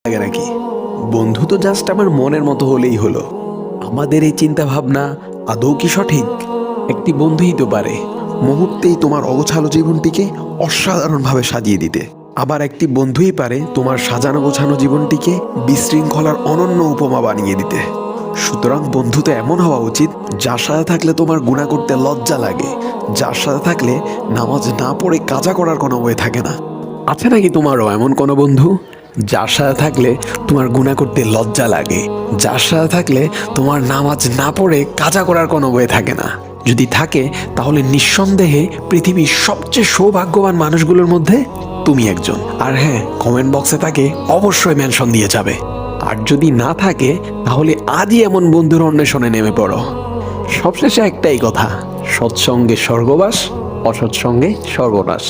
লাগে নাকি? বন্ধু তো জাস্ট আমার মনের মতো হলেই হলো। আমাদের এই চিন্তা ভাবনা আদৌ কি সঠিক? একটি বন্ধুই তো পারে মুহূর্তেই তোমার অগোছালো জীবনটিকে অসাধারণভাবে সাজিয়ে দিতে। আবার একটি বন্ধুই পারে তোমার সাজানো গোছানো জীবনটিকে বিশৃঙ্খলার অনন্য উপমা বানিয়ে দিতে। সুতরাং বন্ধু তো এমন হওয়া উচিত যার সাথে থাকলে তোমার গুনাহ করতে লজ্জা লাগে, যার সাথে থাকলে নামাজ না পড়ে কাজা করার কোনো ওয়ে থাকে না। আছে নাকি তোমারও এমন কোনো বন্ধু যার সাথে থাকলে তোমার গুনাহ করতে লজ্জা লাগে, যার সাথে থাকলে তোমার নামাজ না পড়ে কাজা করার কোনো ওয়ে থাকে না? যদি থাকে তাহলে নিঃসন্দেহে পৃথিবীর সবচেয়ে সৌভাগ্যবান মানুষগুলোর মধ্যে তুমি একজন। আর হ্যাঁ, কমেন্ট বক্সে তাকে অবশ্যই মেনশন দিয়ে যাবে। আর যদি না থাকে তাহলে আজই এমন বন্ধুর অন্বেষণে নেমে পড়ো। সবশেষে একটাই কথা, সৎসঙ্গে স্বর্গবাস, অসৎসঙ্গে সর্বনাশ।